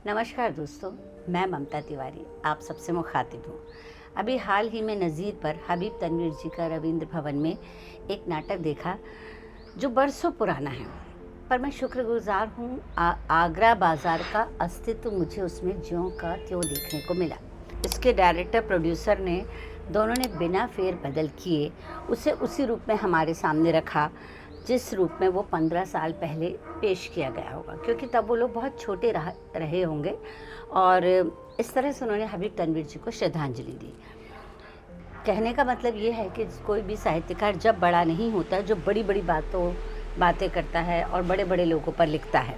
नमस्कार दोस्तों, मैं ममता तिवारी आप सबसे मुखातिब हूँ। अभी हाल ही में नज़ीर पर हबीब तनवीर जी का रविंद्र भवन में एक नाटक देखा जो बरसों पुराना है, पर मैं शुक्रगुजार हूँ आगरा बाज़ार का अस्तित्व मुझे उसमें ज्यों का त्यों देखने को मिला। इसके डायरेक्टर प्रोड्यूसर ने दोनों ने बिना फेर बदल किए उसे उसी रूप में हमारे सामने रखा जिस रूप में वो 15 साल पहले पेश किया गया होगा, क्योंकि तब वो लोग बहुत छोटे रहे होंगे और इस तरह से उन्होंने हबीब तनवीर जी को श्रद्धांजलि दी। कहने का मतलब ये है कि कोई भी साहित्यकार जब बड़ा नहीं होता, जो बड़ी बड़ी बातें करता है और बड़े बड़े लोगों पर लिखता है।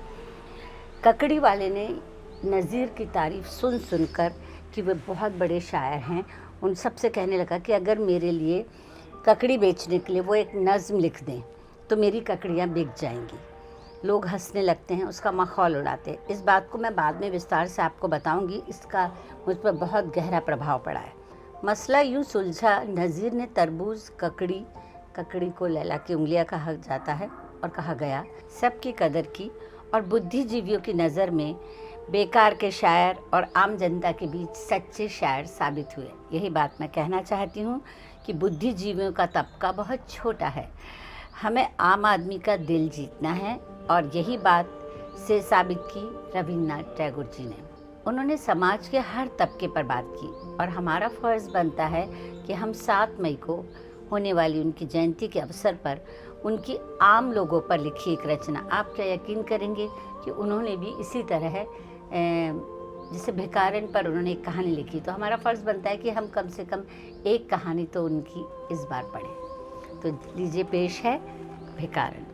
ककड़ी वाले ने नज़ीर की तारीफ़ सुनकर कि वे बहुत बड़े शायर हैं, उन सबसे कहने लगा कि अगर मेरे लिए ककड़ी बेचने के लिए वो एक नज़्म लिख दें तो मेरी ककड़ियाँ बिक जाएंगी। लोग हंसने लगते हैं, उसका मखौल उड़ाते हैं। इस बात को मैं बाद में विस्तार से आपको बताऊंगी, इसका मुझ पर बहुत गहरा प्रभाव पड़ा है। मसला यूँ सुलझा, नज़ीर ने तरबूज ककड़ी को लैला की उंगलियां कहा जाता है और कहा गया, सबकी कदर की और बुद्धिजीवियों की नज़र में बेकार के शायर और आम जनता के बीच सच्चे शायर साबित हुए। यही बात मैं कहना चाहती हूँ कि बुद्धिजीवियों का तबका बहुत छोटा है, हमें आम आदमी का दिल जीतना है, और यही बात से साबित की रविन्द्रनाथ टैगोर जी ने। उन्होंने समाज के हर तबके पर बात की और हमारा फ़र्ज़ बनता है कि हम 7 मई को होने वाली उनकी जयंती के अवसर पर उनकी आम लोगों पर लिखी एक रचना, आप क्या यकीन करेंगे कि उन्होंने भी इसी तरह जैसे भिखारन पर उन्होंने एक कहानी लिखी, तो हमारा फ़र्ज़ बनता है कि हम कम से कम एक कहानी तो उनकी इस बार पढ़ें। तो लीजिए पेश है भिखारन।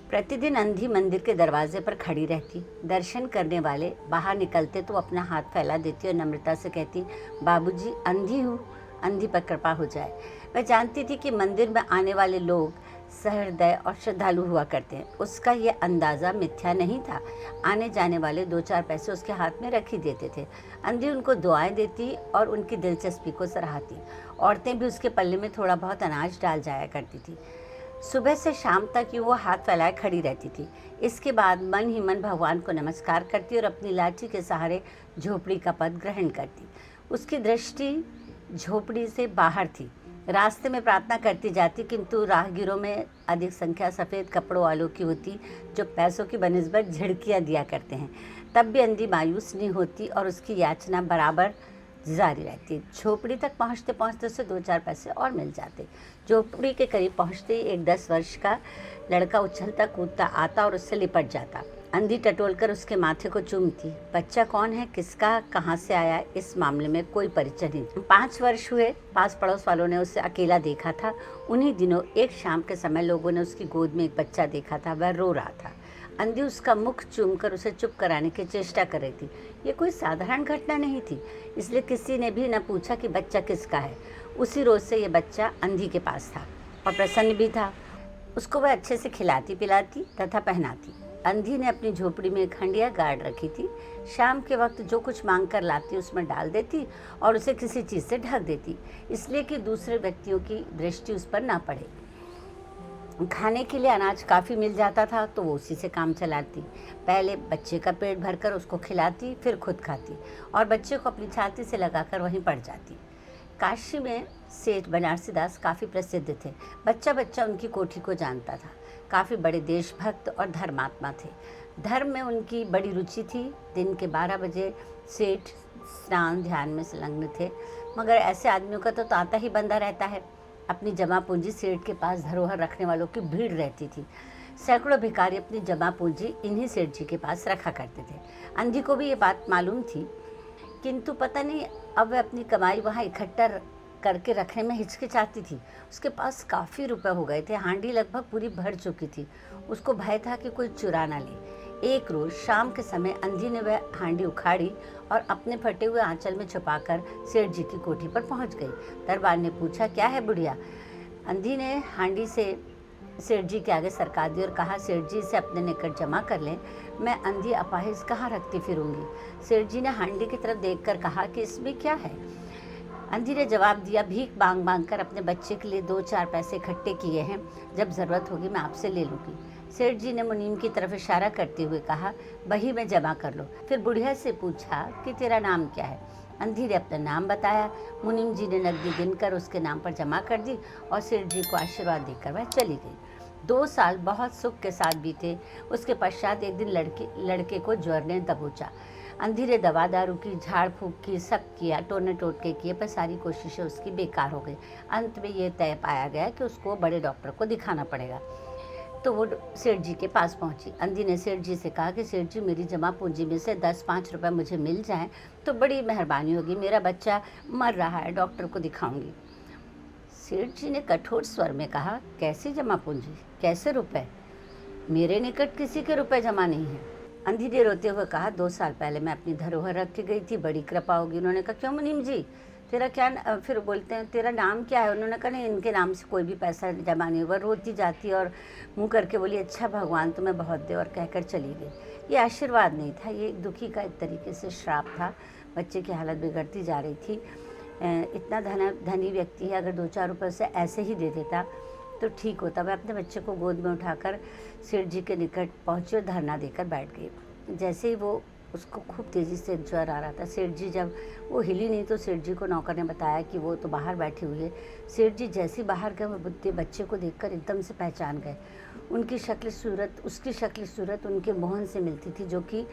प्रतिदिन अंधी मंदिर के दरवाजे पर खड़ी रहती। दर्शन करने वाले बाहर निकलते तो अपना हाथ फैला देती और नम्रता से कहती, बाबूजी अंधी हूँ, अंधी पर कृपा हो जाए। मैं जानती थी कि मंदिर में आने वाले लोग सहृदय और श्रद्धालु हुआ करते हैं। उसका ये अंदाज़ा मिथ्या नहीं था। आने जाने वाले 2-4 पैसे उसके हाथ में रख ही देते थे। अंधी उनको दुआएं देती और उनकी दिलचस्पी को सराहती। औरतें भी उसके पल्ले में थोड़ा बहुत अनाज डाल जाया करती थी। सुबह से शाम तक यूँ वो हाथ फैलाए खड़ी रहती थी। इसके बाद मन ही मन भगवान को नमस्कार करती और अपनी लाठी के सहारे झोपड़ी का पद ग्रहण करती। उसकी दृष्टि झोपड़ी से बाहर थी। रास्ते में प्रार्थना करती जाती, किंतु राहगीरों में अधिक संख्या सफ़ेद कपड़ों वालों की होती, जो पैसों की बनिस्बत झिड़कियाँ दिया करते हैं। तब भी अंधी मायूस नहीं होती और उसकी याचना बराबर जारी रहती। झोपड़ी तक पहुँचते पहुँचते उसे 2-4 पैसे और मिल जाते। झोपड़ी के करीब पहुँचते ही एक 10 वर्ष का लड़का उछलता कूदता आता और उससे लिपट जाता। अंधी टटोलकर उसके माथे को चूमती। बच्चा कौन है, किसका, कहाँ से आया, इस मामले में कोई परिचय नहीं। 5 वर्ष हुए, पास पड़ोस वालों ने उसे अकेला देखा था। उन्हीं दिनों एक शाम के समय लोगों ने उसकी गोद में एक बच्चा देखा था, वह रो रहा था। अंधी उसका मुख चूमकर उसे चुप कराने की चेष्टा कर रही थी। ये कोई साधारण घटना नहीं थी, इसलिए किसी ने भी न पूछा कि बच्चा किसका है। उसी रोज़ से ये बच्चा अंधी के पास था और प्रसन्न भी था। उसको वह अच्छे से खिलाती पिलाती तथा पहनाती। अंधी ने अपनी झोपड़ी में एक हंडिया गाड़ रखी थी। शाम के वक्त जो कुछ मांग कर लाती उसमें डाल देती और उसे किसी चीज़ से ढक देती, इसलिए कि दूसरे व्यक्तियों की दृष्टि उस पर ना पड़े। खाने के लिए अनाज काफ़ी मिल जाता था तो वो उसी से काम चलाती। पहले बच्चे का पेट भरकर उसको खिलाती, फिर खुद खाती और बच्चे को अपनी छाती से लगाकर वहीं पड़ जाती। काशी में सेठ बनारसी दास काफ़ी प्रसिद्ध थे। बच्चा बच्चा उनकी कोठी को जानता था। काफ़ी बड़े देशभक्त और धर्मात्मा थे। धर्म में उनकी बड़ी रुचि थी। दिन के 12 बजे सेठ स्नान ध्यान में संलग्न थे, मगर ऐसे आदमियों का तो तांता ही बंधा रहता है। अपनी जमा पूंजी सेठ के पास धरोहर रखने वालों की भीड़ रहती थी। सैकड़ों भिखारी अपनी जमा पूंजी इन्हीं सेठ जी के पास रखा करते थे। अंधी को भी ये बात मालूम थी, किंतु पता नहीं अब वह अपनी कमाई वहाँ इकट्ठा करके रखने में हिचकिचाती थी। उसके पास काफ़ी रुपए हो गए थे, हांडी लगभग पूरी भर चुकी थी। उसको भय था कि कोई चुरा ना ले। एक रोज़ शाम के समय अंधी ने वह हांडी उखाड़ी और अपने फटे हुए आंचल में छुपाकर सेठ जी की कोठी पर पहुंच गई। दरबार ने पूछा, क्या है बुढ़िया? अंधी ने हांडी से सेठ जी के आगे सरका दी और कहा, सेठ जी इसे अपने निकट जमा कर लें, मैं अंधी अपाहिज कहाँ रखती फिरूंगी। सेठ जी ने हांडी की तरफ देखकर कहा कि इसमें क्या है। अंधी ने जवाब दिया, भीख मांग मांग कर अपने बच्चे के लिए 2-4 पैसे इकट्ठे किए हैं, जब ज़रूरत होगी मैं आपसे ले लूँगी। सेठ जी ने मुनीम की तरफ इशारा करते हुए कहा, बही में जमा कर लो। फिर बुढ़िया से पूछा कि तेरा नाम क्या है। अंधी ने अपना नाम बताया। मुनीम जी ने नकदी गिनकर उसके नाम पर जमा कर दी और सेठ जी को आशीर्वाद देकर वह चली गई। 2 साल बहुत सुख के साथ बीते। उसके पश्चात एक दिन लड़के को ज्वर ने दबोचा। अंधी ने दवा दारू की, झाड़ फूक की, सब किया, टोने टोटके किए, पर सारी कोशिशें उसकी बेकार हो गई। अंत में ये तय पाया गया कि उसको बड़े डॉक्टर को दिखाना पड़ेगा। तो वो सेठ जी के पास पहुंची। अंधी ने सेठ जी से कहा कि सेठ जी, मेरी जमा पूंजी में से 10-5 रुपए मुझे मिल जाएं तो बड़ी मेहरबानी होगी। मेरा बच्चा मर रहा है, डॉक्टर को दिखाऊंगी। सेठ जी ने कठोर स्वर में कहा, कैसी जमा पूंजी, कैसे रुपए? मेरे निकट किसी के रुपए जमा नहीं है। अंधी ने रोते हुए कहा, 2 साल पहले मैं अपनी धरोहर रख के गई थी, बड़ी कृपा होगी। उन्होंने कहा, क्यों मुनीम जी, तेरा क्या फिर बोलते हैं, तेरा नाम क्या है? उन्होंने कहा, नहीं, इनके नाम से कोई भी पैसा जमा नहीं हुआ। रोती जाती और मुंह करके बोली, अच्छा भगवान तुम्हें बहुत दे, और कहकर चली गई। ये आशीर्वाद नहीं था, ये एक दुखी का एक तरीके से श्राप था। बच्चे की हालत बिगड़ती जा रही थी। इतना धनी व्यक्ति है, अगर 2-4 रुपये से ऐसे ही दे देता तो ठीक होता। मैं अपने बच्चे को गोद में उठाकर सेठ जी के निकट पहुंची और धरना देकर बैठ गई। जैसे ही वो, उसको खूब तेज़ी से ज्वर आ रहा था। सेठ जी, जब वो हिली नहीं तो सेठ जी को नौकर ने बताया कि वो तो बाहर बैठी हुई है। सेठ जी जैसे ही बाहर गए, वो बुढ़े बच्चे को देखकर एकदम से पहचान गए। उसकी शक्ल सूरत उनके मोहन से मिलती थी, जो कि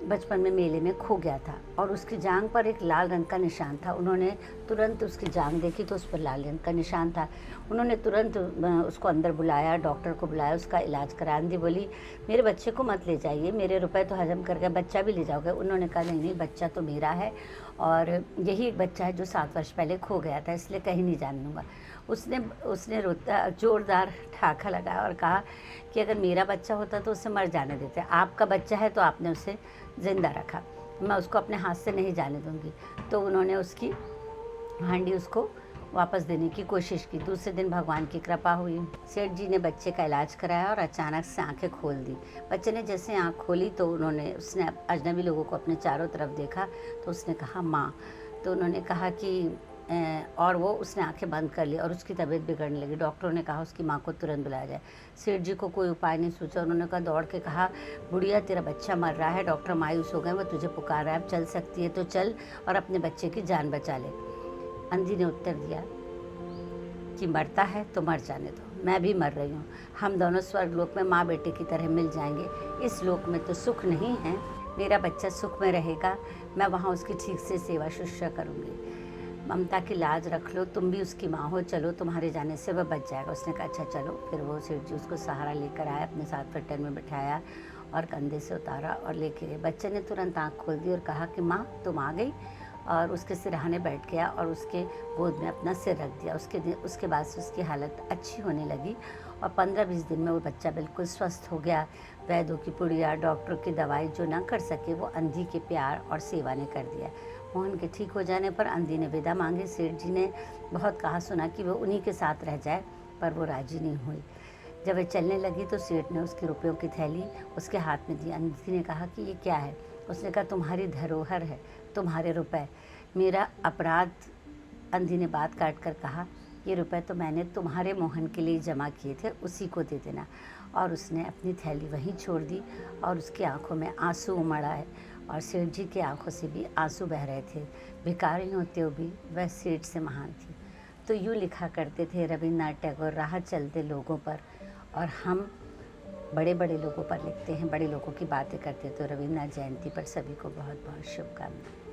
बचपन में मेले में खो गया था, और उसकी जांघ पर एक लाल रंग का निशान था। उन्होंने तुरंत उसकी जांघ देखी तो उस पर लाल रंग का निशान था। उन्होंने तुरंत उसको अंदर बुलाया, डॉक्टर को बुलाया, उसका इलाज करा। अंधी बोली, मेरे बच्चे को मत ले जाइए, मेरे रुपए तो हजम कर गए, बच्चा भी ले जाओगे। उन्होंने कहा, नहीं नहीं, बच्चा तो मेरा है, और यही एक बच्चा है जो 7 वर्ष पहले खो गया था, इसलिए कहीं नहीं जाने दूँगा। उसने रोता जोरदार ठाका लगाया और कहा कि अगर मेरा बच्चा होता तो उसे मर जाने देते, आपका बच्चा है तो आपने उसे ज़िंदा रखा, मैं उसको अपने हाथ से नहीं जाने दूंगी। तो उन्होंने उसकी हांडी उसको वापस देने की कोशिश की। दूसरे दिन भगवान की कृपा हुई। सेठ जी ने बच्चे का इलाज कराया और अचानक से आंखें खोल दी। बच्चे ने जैसे आंख खोली तो उसने अजनबी लोगों को अपने चारों तरफ देखा, तो उसने कहा, माँ। तो उन्होंने कहा कि और उसने आंखें बंद कर ली और उसकी तबीयत बिगड़ने लगी। डॉक्टरों ने कहा उसकी माँ को तुरंत बुलाया जाए। सेठ जी को कोई उपाय नहीं सूझा। उन्होंने कहा, दौड़ के कहा, बुढ़िया, तेरा बच्चा मर रहा है, डॉक्टर मायूस हो गए, वो तुझे पुकार रहा है, अब चल सकती है तो चल और अपने बच्चे की जान बचा ले। अंधी ने उत्तर दिया कि मरता है तो मर जाने दो, मैं भी मर रही हूँ, हम दोनों स्वर्ग लोक में माँ बेटे की तरह मिल जाएंगे। इस लोक में तो सुख नहीं है, मेरा बच्चा सुख में रहेगा, मैं वहाँ उसकी ठीक से सेवा शुश्रूषा करूँगी। ममता की लाज रख लो, तुम भी उसकी माँ हो, चलो, तुम्हारे जाने से वह बच जाएगा। उसने कहा, अच्छा चलो। फिर वो सेठ जी उसको सहारा लेकर आया, अपने साथ फट्टन में बिठाया और कंधे से उतारा और लेके गए। बच्चे ने तुरंत आँख खोल दी और कहा कि माँ तुम आ गई, और उसके सिरहाने बैठ गया और उसके गोद में अपना सिर रख दिया। उसके बाद से उसकी हालत अच्छी होने लगी और 15-20 दिन में वो बच्चा बिल्कुल स्वस्थ हो गया। वैद्यों की पुड़िया, डॉक्टर की दवाई जो ना कर सके, वो अंधी के प्यार और सेवा ने कर दिया। मोहन के ठीक हो जाने पर अंधी ने विदा मांगी। सेठ जी ने बहुत कहा सुना कि वो उन्हीं के साथ रह जाए, पर वो राजी नहीं हुई। जब वह चलने लगी तो सेठ ने उसके रुपयों की थैली उसके हाथ में दी। अंधी ने कहा कि ये क्या है? उसने कहा, तुम्हारी धरोहर है, तुम्हारे रुपए, मेरा अपराध। अंधी ने बात काट कर कहा, ये रुपए तो मैंने तुम्हारे मोहन के लिए जमा किए थे, उसी को दे देना। और उसने अपनी थैली वहीं छोड़ दी और उसकी आंखों में आंसू उमड़ आए और सेठ जी की आंखों से भी आंसू बह रहे थे। भिखारी होते हुए भी वह सेठ से महान थी। तो यूँ लिखा करते थे रविन्द्रनाथ टैगोर, राह चलते लोगों पर, और हम बड़े बड़े लोगों पर लिखते हैं, बड़े लोगों की बातें करते हैं। तो रविन्द्रनाथ जयंती पर सभी को बहुत बहुत शुभकामनाएं।